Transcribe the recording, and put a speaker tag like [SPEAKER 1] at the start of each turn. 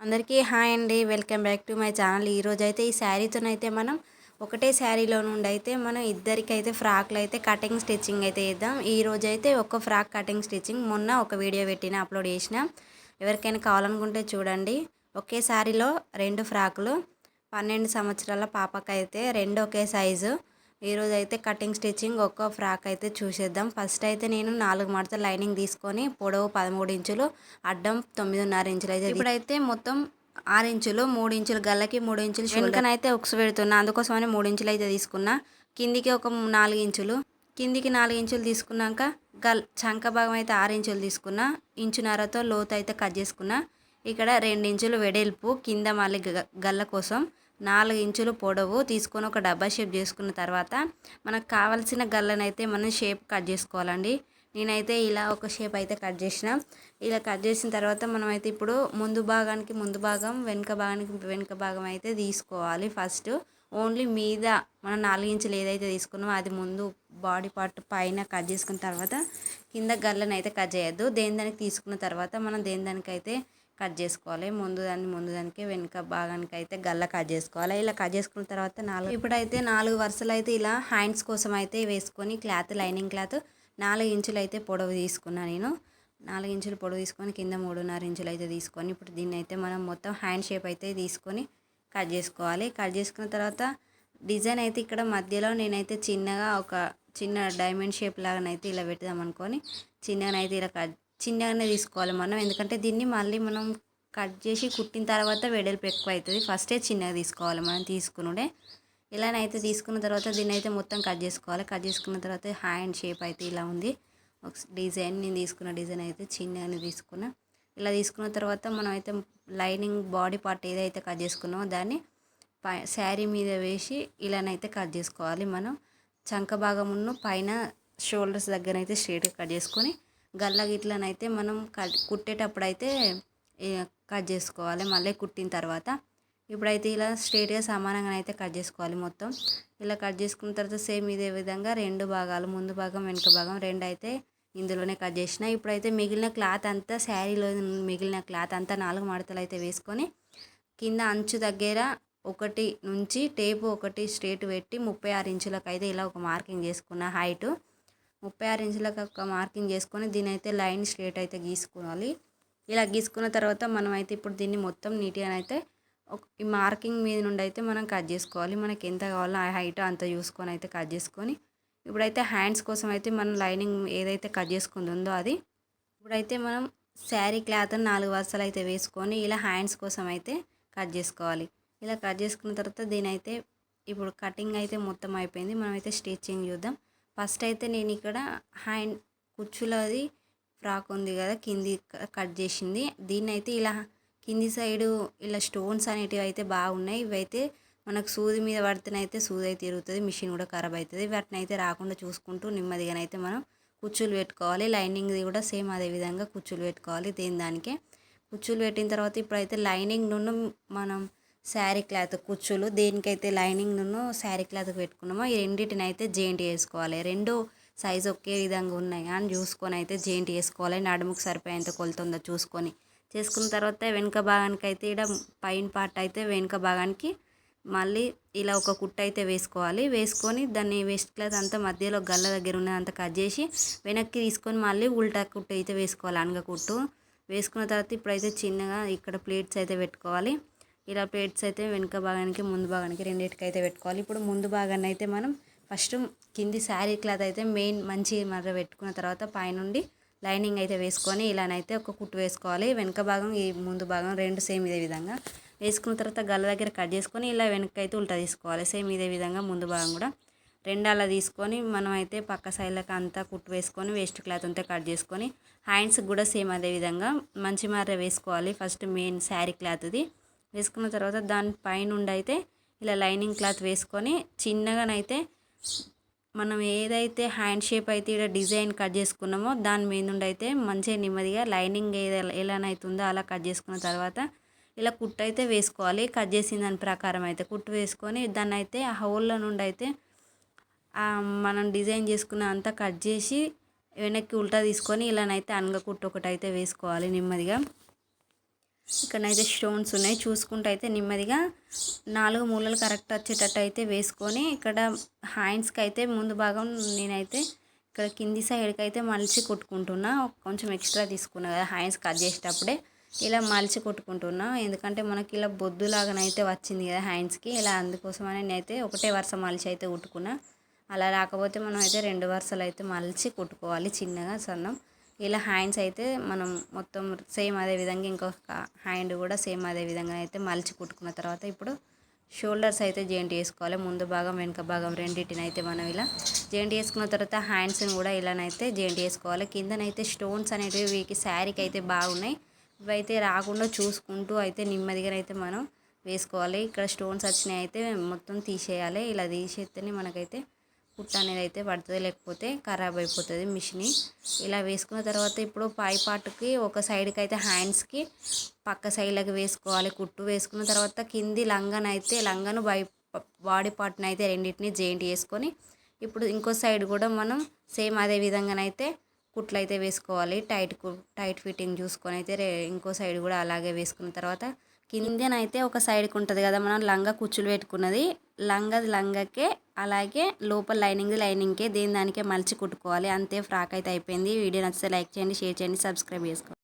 [SPEAKER 1] అందరికీ హాయ్ అండి. Welcome back to my channel. ఈరోజైతే ఈ శారీతోనైతే మనం ఒకటే శారీలో నుండి అయితే మనం ఇద్దరికైతే ఫ్రాక్లు అయితే కటింగ్ స్టిచ్చింగ్ అయితే చేద్దాం. ఈరోజైతే ఒక ఫ్రాక్ కటింగ్ స్టిచ్చింగ్ మొన్న ఒక వీడియో పెట్టిన అప్లోడ్ చేసిన. ఎవరికైనా కావాలనుకుంటే చూడండి. ఒకే శారీలో 2 ఫ్రాకులు 12 సంవత్సరాల పాపకైతే 2 ఒకే సైజు. ఈరోజైతే కటింగ్ స్టిచ్చింగ్ ఒక్క ఫ్రాక్ అయితే చూసేద్దాం. ఫస్ట్ అయితే నేను 4 మడతలు లైనింగ్ తీసుకొని పొడవు 13 ఇంచులు, అడ్డం 9.5 ఇంచులు అయితే ఇప్పుడైతే మొత్తం 6 ఇంచులు, 3 ఇంచులు గల్లకి, 3 ఇంచులు వెనుకనైతే ఉక్స్ పెడుతున్నా. అందుకోసమని 3 ఇంచులు అయితే తీసుకున్నా. కిందికి ఒక 4 ఇంచులు, కిందికి 4 ఇంచులు తీసుకున్నాక చంక భాగం అయితే 6 ఇంచులు తీసుకున్నా. ఇంచున్నరతో లోతు అయితే కట్ చేసుకున్నా. ఇక్కడ 2 ఇంచులు వెడల్పు కింద మళ్ళీ గల్ల కోసం 4 ఇంచులు పొడవు తీసుకొని ఒక డబ్బా షేప్ చేసుకున్న తర్వాత మనకు కావాల్సిన గల్లనైతే మనం షేప్ కట్ చేసుకోవాలండి. నేనైతే ఇలా ఒక షేప్ అయితే కట్ చేసిన. ఇలా కట్ చేసిన తర్వాత మనం అయితే ఇప్పుడు ముందు భాగానికి ముందు భాగం, వెనుక భాగానికి వెనుక భాగం అయితే తీసుకోవాలి. ఫస్ట్ ఓన్లీ మీద మనం 4 ఇంచులు ఏదైతే తీసుకున్నామో అది ముందు బాడీ పార్ట్ పైన కట్ చేసుకున్న తర్వాత కింద గల్లని అయితే కట్ చేయొద్దు. దేని దానికి తీసుకున్న తర్వాత మనం దేని దానికైతే కట్ చేసుకోవాలి. ముందు దానికి వెనుక భాగానికి అయితే గల్ల కట్ చేసుకోవాలి. ఇలా కట్ చేసుకున్న తర్వాత ఇప్పుడైతే 4 వరుసలు అయితే ఇలా హ్యాండ్స్ కోసం అయితే వేసుకొని లైనింగ్ క్లాత్ 4 ఇంచులు అయితే పొడవు తీసుకున్నా. నేను 4 ఇంచులు పొడవు తీసుకొని కింద 3.5 ఇంచులు అయితే తీసుకొని ఇప్పుడు దీన్ని అయితే మనం మొత్తం హ్యాండ్ షేప్ అయితే తీసుకొని కట్ చేసుకోవాలి. కట్ చేసుకున్న తర్వాత డిజైన్ అయితే ఇక్కడ మధ్యలో నేనైతే చిన్నగా ఒక చిన్న డైమండ్ షేప్ లాగానైతే ఇలా పెడదాం అనుకొని చిన్నగానైతే ఇలా చిన్నగానే తీసుకోవాలి మనం. ఎందుకంటే దీన్ని మళ్ళీ మనం కట్ చేసి కుట్టిన తర్వాత వెడల్పు ఎక్కువ అవుతుంది. ఫస్టే చిన్నగా తీసుకోవాలి మనం తీసుకునుడే. ఇలానైతే తీసుకున్న తర్వాత దీన్ని అయితే మొత్తం కట్ చేసుకోవాలి. కట్ చేసుకున్న తర్వాత హ్యాండ్ షేప్ అయితే ఇలా ఉంది. ఒక డిజైన్ నేను తీసుకున్న డిజైన్ అయితే చిన్నగానే తీసుకున్నా. ఇలా తీసుకున్న తర్వాత మనం అయితే లైనింగ్ బాడీ పార్ట్ ఏదైతే కట్ చేసుకున్నామో దాన్ని శారీ మీద వేసి ఇలానైతే కట్ చేసుకోవాలి. మనం చంక భాగమును పైన షోల్డర్స్ దగ్గర అయితే స్ట్రైట్గా కట్ చేసుకొని గల్ల గిట్లనైతే మనం కుట్టేటప్పుడు అయితే కట్ చేసుకోవాలి. మళ్ళీ కుట్టిన తర్వాత ఇప్పుడైతే ఇలా స్ట్రైట్గా సమానంగా అయితే కట్ చేసుకోవాలి. మొత్తం ఇలా కట్ చేసుకున్న తర్వాత సేమ్ ఇదే విధంగా 2 భాగాలు ముందు భాగం వెనుక భాగం 2 అయితే ఇందులోనే కట్ చేసిన. ఇప్పుడైతే మిగిలిన క్లాత్ అంతా శారీలో మిగిలిన క్లాత్ అంతా 4 మడతలు అయితే వేసుకొని కింద అంచు దగ్గర 1 నుంచి టేపు 1 స్ట్రేట్ పెట్టి 36 ఇంచులకు అయితే ఇలా ఒక మార్కింగ్ చేసుకున్న. హైట్ 36 ఇంచులకు ఒక మార్కింగ్ చేసుకొని దీని అయితే లైన్ స్ట్రేట్ అయితే గీసుకోవాలి. ఇలా గీసుకున్న తర్వాత మనం అయితే ఇప్పుడు దీన్ని మొత్తం నీట్గా అయితే ఈ మార్కింగ్ మీద నుండి అయితే మనం కట్ చేసుకోవాలి. మనకి ఎంత కావాలో ఆ హైట్ అంత చూసుకొని అయితే కట్ చేసుకొని ఇప్పుడైతే హ్యాండ్స్ కోసం అయితే మనం లైనింగ్ ఏదైతే కట్ చేసుకుంటుందో అది ఇప్పుడైతే మనం శారీ క్లాత్ 4 వరుసలు అయితే వేసుకొని ఇలా హ్యాండ్స్ కోసం అయితే కట్ చేసుకోవాలి. ఇలా కట్ చేసుకున్న తర్వాత దీని అయితే ఇప్పుడు కటింగ్ అయితే మొత్తం అయిపోయింది. మనం అయితే స్టిచ్చింగ్ చూద్దాం. ఫస్ట్ అయితే నేను ఇక్కడ హ్యాండ్ కుచ్చులది ఫ్రాక్ ఉంది కదా కింది కట్ చేసింది. దీన్ని అయితే ఇలా కింది సైడు ఇలా స్టోన్స్ అనేటివి అయితే బాగున్నాయి. ఇవైతే మనకు సూది మీద పడితేనైతే సూది అయితే తిరుగుతుంది, మిషన్ కూడా ఖరాబ్ అవుతుంది. వాటిని అయితే రాకుండా చూసుకుంటూ నెమ్మదిగానైతే మనం కుచ్చులు పెట్టుకోవాలి. లైనింగ్ది కూడా సేమ్ అదే విధంగా కుచ్చులు పెట్టుకోవాలి. దానికే కుచ్చులు పెట్టిన తర్వాత ఇప్పుడైతే లైనింగ్ నుండి మనం శారీ క్లాత్ కుచ్చులు దేనికైతే లైనింగ్ నుండి శారీ క్లాత్ పెట్టుకున్నామో ఈ రెండింటిని అయితే జాయింట్ చేసుకోవాలి. 2 సైజు ఒకే విధంగా ఉన్నాయి అని చూసుకొని అయితే జాయింట్ చేసుకోవాలి. నడుముకు సరిపోయేంత కొలుతుందో చూసుకొని చేసుకున్న తర్వాత వెనుక భాగానికి అయితే ఇక్కడ పైన పార్ట్ అయితే వెనుక భాగానికి మళ్ళీ ఇలా ఒక కుట్టు అయితే వేసుకోవాలి. వేసుకొని దాన్ని వెస్ట్ క్లాత్ అంతా మధ్యలో గల్ల దగ్గర ఉన్నదంతా కట్ చేసి వెనక్కి తీసుకొని మళ్ళీ ఉల్టా కుట్టు అయితే వేసుకోవాలి. అనగ కుట్టు వేసుకున్న తర్వాత ఇప్పుడైతే చిన్నగా ఇక్కడ ప్లేట్స్ అయితే పెట్టుకోవాలి. ఇలా ప్లేట్స్ అయితే వెనుక భాగానికి ముందు భాగానికి రెండింటికి అయితే పెట్టుకోవాలి. ఇప్పుడు ముందు భాగాన్ని అయితే మనం ఫస్ట్ కింది శారీ క్లాత్ అయితే మెయిన్ మంచి మర్ర పెట్టుకున్న తర్వాత పైనుండి లైనింగ్ అయితే వేసుకొని ఇలానైతే ఒక కుట్టు వేసుకోవాలి. వెనుక భాగం ఈ ముందు భాగం 2 సేమ్ ఇదే విధంగా వేసుకున్న తర్వాత గల్ల దగ్గర కట్ చేసుకొని ఇలా వెనక్కి అయితే ఉల్టా తీసుకోవాలి. సేమ్ ఇదే విధంగా ముందు భాగం కూడా 2 అలా తీసుకొని మనం అయితే పక్క సైడ్లకు అంతా కుట్టు వేసుకొని వేస్ట్ క్లాత్ అంతా కట్ చేసుకొని హ్యాండ్స్ కూడా సేమ్ అదే విధంగా మంచి మర్ర వేసుకోవాలి. ఫస్ట్ మెయిన్ శారీ క్లాత్ది వేసుకున్న తర్వాత దాని పైనుండి అయితే ఇలా లైనింగ్ క్లాత్ వేసుకొని చిన్నగానైతే మనం ఏదైతే హ్యాండ్ షేప్ అయితే ఇక్కడ డిజైన్ కట్ చేసుకున్నామో దాని మీద నుండి అయితే మంచిగా నెమ్మదిగా లైనింగ్ ఎలానైతుందో అలా కట్ చేసుకున్న తర్వాత ఇలా కుట్టు అయితే వేసుకోవాలి. కట్ చేసిన దాని ప్రకారం అయితే కుట్టు వేసుకొని దాన్ని అయితే ఆ హోల్లో నుండి అయితే మనం డిజైన్ చేసుకున్న అంతా కట్ చేసి వెనక్కి ఉల్టా తీసుకొని ఇలానైతే అనగ కుట్టు ఒకటి అయితే వేసుకోవాలి నెమ్మదిగా. ఇక్కడనైతే స్టోన్స్ ఉన్నాయి. చూసుకుంటూ అయితే నెమ్మదిగా 4 మూలలు కరెక్ట్ వచ్చేటట్టు అయితే వేసుకొని ఇక్కడ హ్యాండ్స్కి అయితే ముందు భాగం నేనైతే ఇక్కడ కింది సైడ్కి అయితే మలిచి కుట్టుకుంటున్నా. కొంచెం ఎక్స్ట్రా తీసుకున్నా కదా హ్యాండ్స్ కట్ చేసేటప్పుడే ఇలా మలిచి కుట్టుకుంటున్నా. ఎందుకంటే మనకి ఇలా బొద్దులాగానైతే వచ్చింది కదా హ్యాండ్స్కి, ఇలా అందుకోసమని నేనైతే ఒకటే వరుస మలిచి అయితే కుట్టుకున్నా. అలా రాకపోతే మనం అయితే 2 వరుసలు అయితే మలిచి కుట్టుకోవాలి చిన్నగా సన్నం. ఇలా హ్యాండ్స్ అయితే మనం మొత్తం సేమ్ అదే విధంగా ఇంకొక హ్యాండ్ కూడా సేమ్ అదే విధంగా అయితే మలిచి కుట్టుకున్న తర్వాత ఇప్పుడు షోల్డర్స్ అయితే జాయింట్ చేసుకోవాలి. ముందు భాగం వెనుక భాగం రెండింటిని అయితే మనం ఇలా జాయింట్ చేసుకున్న తర్వాత హ్యాండ్స్ని కూడా ఇలానైతే జాయింట్ చేసుకోవాలి. కిందనైతే స్టోన్స్ అనేటివి వీకి శారీకి అయితే బాగున్నాయి. ఇవైతే రాకుండా చూసుకుంటూ అయితే నెమ్మదిగా అయితే మనం వేసుకోవాలి. ఇక్కడ స్టోన్స్ వచ్చినాయి అయితే మొత్తం తీసేయాలి. ఇలా తీసేస్తేనే మనకైతే కుట్ట అనేది అయితే పడుతుంది, లేకపోతే ఖరాబ్ అయిపోతుంది మిషన్. ఇలా వేసుకున్న తర్వాత ఇప్పుడు పై పార్ట్కి ఒక సైడ్కి అయితే హ్యాండ్స్కి పక్క సైడ్లకు వేసుకోవాలి. కుట్టు వేసుకున్న తర్వాత కింది లంగను బాడీ పార్ట్ని అయితే రెండింటిని జాయింట్ చేసుకొని ఇప్పుడు ఇంకో సైడ్ కూడా మనం సేమ్ అదే విధంగానైతే కుట్లు అయితే వేసుకోవాలి. టైట్ ఫిట్టింగ్ చూసుకొని అయితే ఇంకో సైడ్ కూడా అలాగే వేసుకున్న తర్వాత కిందనైతే ఒక సైడ్కి ఉంటుంది కదా మనం లంగా కుచ్చులు పెట్టుకున్నది, లంగకే అలాగే లోపల లైనింగ్కే దానికే మలిచి కుట్టుకోవాలి. అంతే ఫ్రాక్ అయితే అయిపోయింది. వీడియో నచ్చితే లైక్ చేయండి, షేర్ చేయండి, సబ్స్క్రైబ్ చేసుకోండి.